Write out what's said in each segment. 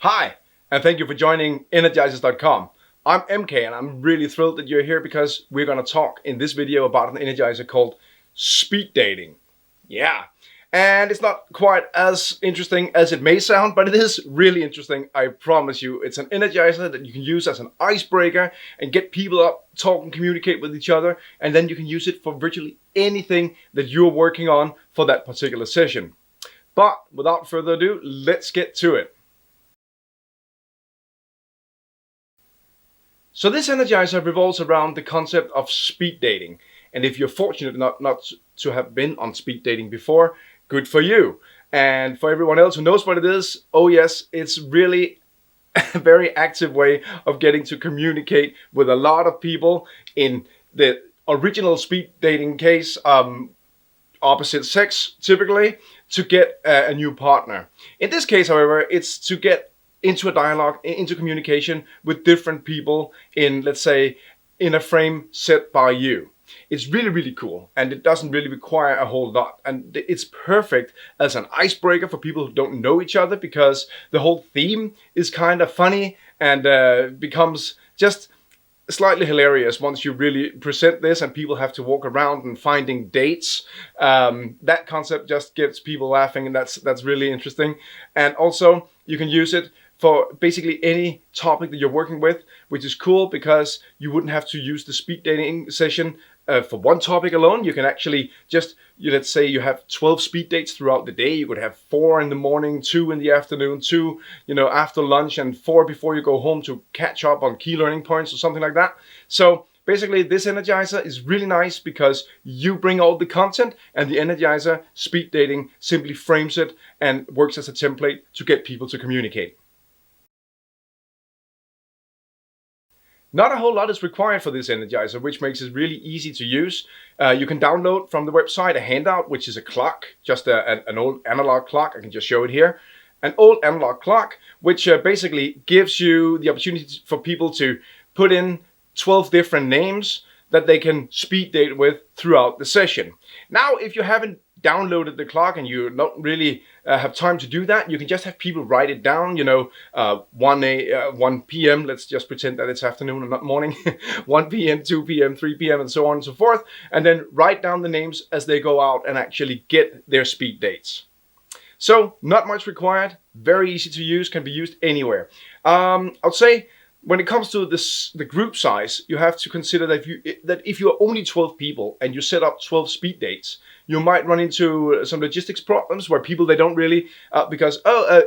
Hi, and thank you for joining Energizers.com. I'm MK and I'm really thrilled that you're here because we're going to talk in this video about an energizer called speed dating. Yeah, and it's not quite as interesting as it may sound, but it is really interesting, I promise you. It's an energizer that you can use as an icebreaker and get people up, talk and communicate with each other, and then you can use it for virtually anything that you're working on for that particular session. But without further ado, let's get to it. So this Energizer revolves around the concept of speed dating. And if you're fortunate not to have been on speed dating before, good for you. And for everyone else who knows what it is, oh yes, it's really a very active way of getting to communicate with a lot of people. In the original speed dating case, opposite sex typically, to get a new partner. In this case, however, it's to get into a dialogue, into communication with different people in, let's say, in a frame set by you. It's really, really cool, and it doesn't really require a whole lot. And it's perfect as an icebreaker for people who don't know each other, because the whole theme is kind of funny and becomes just slightly hilarious once you really present this and people have to walk around and finding dates. That concept just gets people laughing, and that's really interesting. And also you can use it for basically any topic that you're working with, which is cool because you wouldn't have to use the speed dating session for one topic alone. You can actually just, let's say you have 12 speed dates throughout the day. You could have 4 in the morning, 2 in the afternoon, 2, after lunch, and 4 before you go home to catch up on key learning points or something like that. So basically, this Energizer is really nice because you bring all the content, and the Energizer speed dating simply frames it and works as a template to get people to communicate. Not a whole lot is required for this Energizer, which makes it really easy to use. You can download from the website a handout, which is a clock, just an old analog clock. I can just show it here. An old analog clock, which basically gives you the opportunity for people to put in 12 different names that they can speed date with throughout the session. Now, if you haven't downloaded the clock and you don't really have time to do that, you can just have people write it down, 1 p.m. Let's just pretend that it's afternoon and not morning. 1 p.m., 2 p.m., 3 p.m. and so on and so forth. And then write down the names as they go out and actually get their speed dates. So not much required, very easy to use, can be used anywhere. I'd say when it comes to the group size, you have to consider that if you're only 12 people and you set up 12 speed dates, you might run into some logistics problems where people, they don't really, because,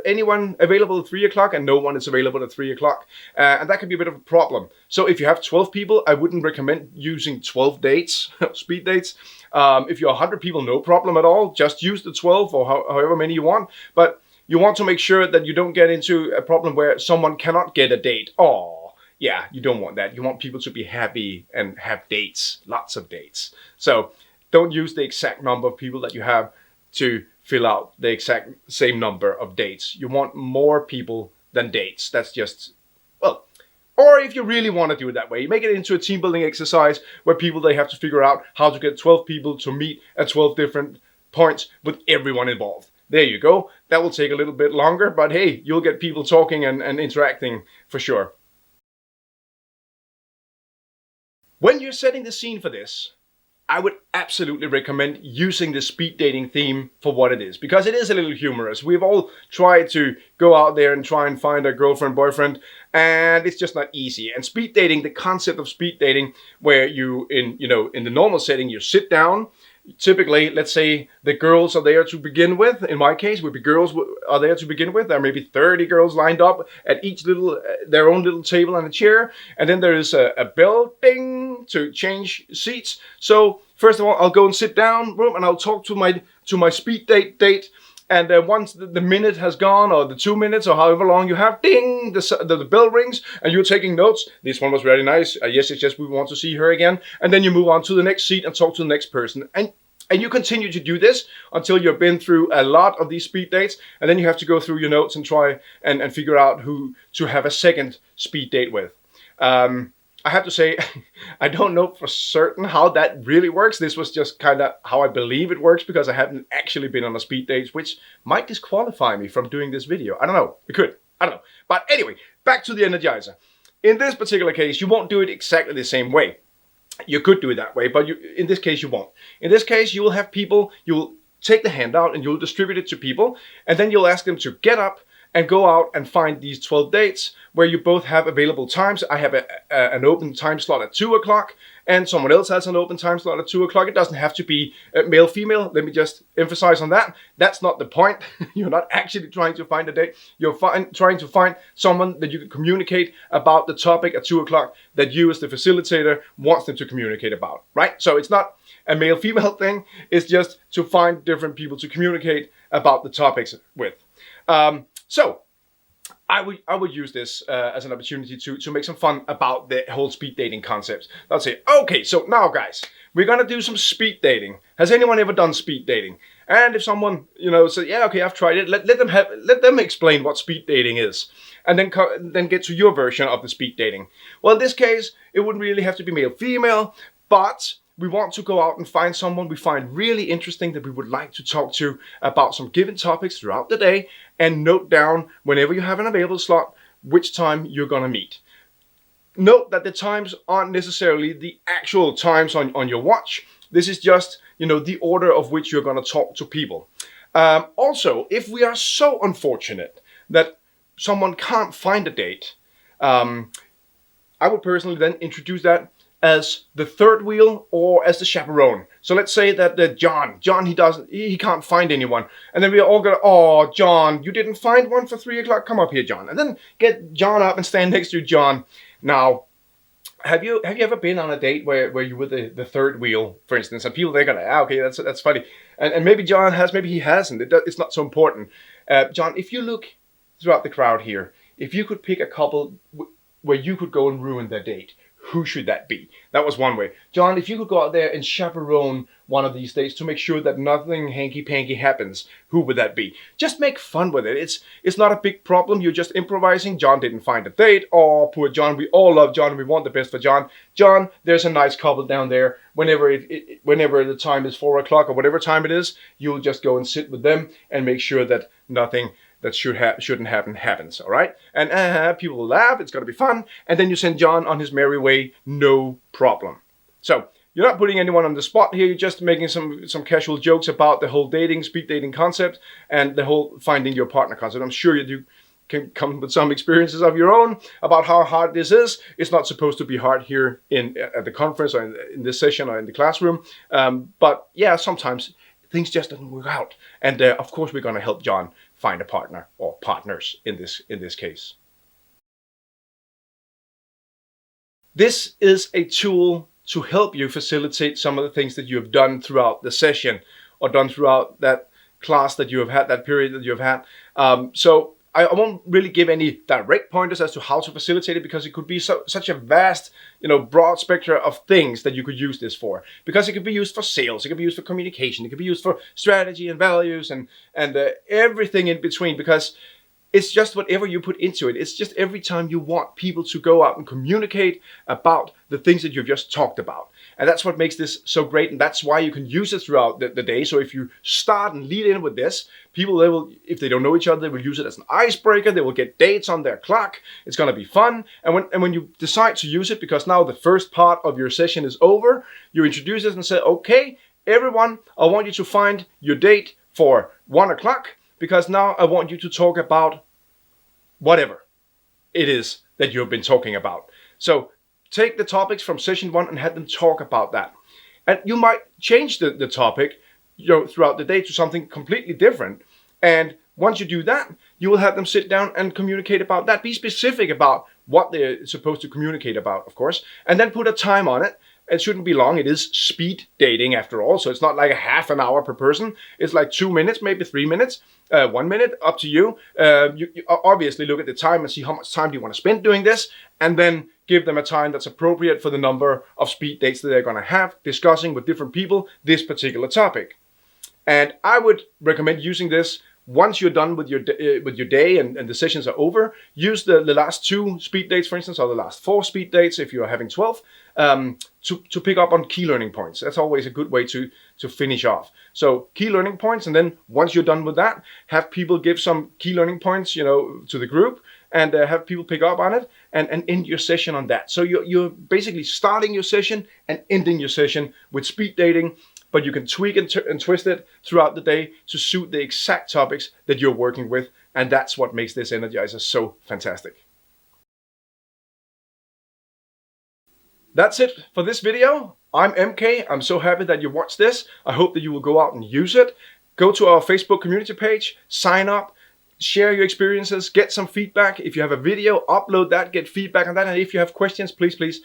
anyone available at 3 o'clock, and no one is available at 3 o'clock. And that can be a bit of a problem. So if you have 12 people, I wouldn't recommend using 12 dates, speed dates. If you're 100 people, no problem at all. Just use the 12 or however many you want. But you want to make sure that you don't get into a problem where someone cannot get a date. Oh, yeah, you don't want that. You want people to be happy and have dates, lots of dates. So don't use the exact number of people that you have to fill out the exact same number of dates. You want more people than dates. That's just, well, or if you really want to do it that way, make it into a team building exercise where people, they have to figure out how to get 12 people to meet at 12 different points with everyone involved. There you go. That will take a little bit longer, but hey, you'll get people talking and interacting for sure. When you're setting the scene for this, I would absolutely recommend using the speed dating theme for what it is, because it is a little humorous. We've all tried to go out there and try and find a girlfriend, boyfriend, and it's just not easy. And speed dating, the concept of speed dating, where you, in the normal setting, you sit down. Typically, let's say the girls are there to begin with. In my case, would be girls are there to begin with. There may be 30 girls lined up at each their own little table and a chair. And then there is a bell ding to change seats. So first of all, I'll go and sit down, and I'll talk to my speed date. And once the minute has gone, or the 2 minutes, or however long you have, ding, the bell rings, and you're taking notes. This one was very nice. Yes, we want to see her again. And then you move on to the next seat and talk to the next person. And you continue to do this until you've been through a lot of these speed dates. And then you have to go through your notes and try and figure out who to have a second speed date with. I have to say, I don't know for certain how that really works. This was just kind of how I believe it works, because I haven't actually been on a speed date, which might disqualify me from doing this video. I don't know. It could. I don't know. But anyway, back to the Energizer. In this particular case, you won't do it exactly the same way. You could do it that way, but in this case, you won't. In this case, you will have people, you'll take the handout and you'll distribute it to people, and then you'll ask them to get up and go out and find these 12 dates where you both have available times. I have an open time slot at 2 o'clock, and someone else has an open time slot at 2 o'clock. It doesn't have to be male, female. Let me just emphasize on that. That's not the point. You're not actually trying to find a date. You're trying to find someone that you can communicate about the topic at 2 o'clock that you as the facilitator wants them to communicate about, right? So it's not a male, female thing. It's just to find different people to communicate about the topics with. So I would use this as an opportunity to make some fun about the whole speed dating concept. I'll say, okay, so now guys, we're gonna do some speed dating. Has anyone ever done speed dating? And if someone, says, yeah, okay, I've tried it, let them explain what speed dating is, and then get to your version of the speed dating. Well, in this case, it wouldn't really have to be male, female, but we want to go out and find someone we find really interesting that we would like to talk to about some given topics throughout the day, and note down whenever you have an available slot which time you're gonna meet. Note that the times aren't necessarily the actual times on your watch. This is just, the order of which you're gonna talk to people. Also, if we are so unfortunate that someone can't find a date, I would personally then introduce that as the third wheel or as the chaperone. So let's say that John, he can't find anyone. And then we all go, oh, John, you didn't find one for 3 o'clock? Come up here, John. And then get John up and stand next to John. Now, have you ever been on a date where you were the third wheel, for instance, and people, they're gonna, okay, that's funny. And maybe John has, maybe he hasn't. It's not so important. John, if you look throughout the crowd here, if you could pick a couple where you could go and ruin their date, who should that be? That was one way. John, if you could go out there and chaperone one of these days to make sure that nothing hanky-panky happens, who would that be? Just make fun with it. It's not a big problem. You're just improvising. John didn't find a date. Oh, poor John. We all love John. We want the best for John. John, there's a nice couple down there. Whenever the time is 4 o'clock or whatever time it is, you'll just go and sit with them and make sure that nothing that shouldn't happen happens, all right? And people will laugh, it's gonna be fun, and then you send John on his merry way, no problem. So, you're not putting anyone on the spot here, you're just making some casual jokes about the whole speed dating concept, and the whole finding your partner concept. I'm sure you can come with some experiences of your own about how hard this is. It's not supposed to be hard here at the conference or in this session or in the classroom, but yeah, sometimes things just don't work out. And of course, we're gonna help John find a partner or partners in this case. This is a tool to help you facilitate some of the things that you have done throughout the session or done throughout that class that you have had, that period that you have had. So I won't really give any direct pointers as to how to facilitate it, because it could be such a vast, broad spectrum of things that you could use this for. Because it could be used for sales, it could be used for communication, it could be used for strategy and values and everything in between. Because it's just whatever you put into it. It's just every time you want people to go out and communicate about the things that you've just talked about. And that's what makes this so great, and that's why you can use it throughout the day. So if you start and lead in with this, people, they will, if they don't know each other, they will use it as an icebreaker. They will get dates on their clock. It's going to be fun. And when you decide to use it, because now the first part of your session is over, you introduce it and say, okay, everyone, I want you to find your date for 1 o'clock, because now I want you to talk about whatever it is that you've been talking about. So take the topics from session 1 and have them talk about that. And you might change the topic throughout the day to something completely different. And once you do that, you will have them sit down and communicate about that. Be specific about what they're supposed to communicate about, of course, and then put a time on it. It shouldn't be long. It is speed dating after all, so it's not like a half an hour per person. It's like 2 minutes, maybe 3 minutes, 1 minute, up to you. You obviously look at the time and see how much time do you want to spend doing this, and then give them a time that's appropriate for the number of speed dates that they're going to have, discussing with different people this particular topic. And I would recommend using this once you're done with your day and the sessions are over, use the last 2 speed dates, for instance, or the last 4 speed dates if you're having 12, to pick up on key learning points. That's always a good way to finish off. So key learning points, and then once you're done with that, have people give some key learning points, to the group, and have people pick up on it, and end your session on that. So you're basically starting your session and ending your session with speed dating, but you can tweak and twist it throughout the day to suit the exact topics that you're working with, and that's what makes this Energizer so fantastic. That's it for this video. I'm MK. I'm so happy that you watched this. I hope that you will go out and use it. Go to our Facebook community page, sign up, share your experiences, get some feedback. If you have a video, upload that, get feedback on that. And if you have questions, please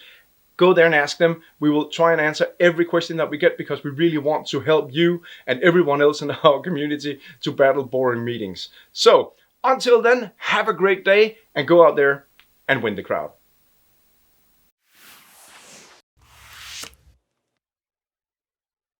go there and ask them. We will try and answer every question that we get, because we really want to help you and everyone else in our community to battle boring meetings. So until then, have a great day and go out there and win the crowd.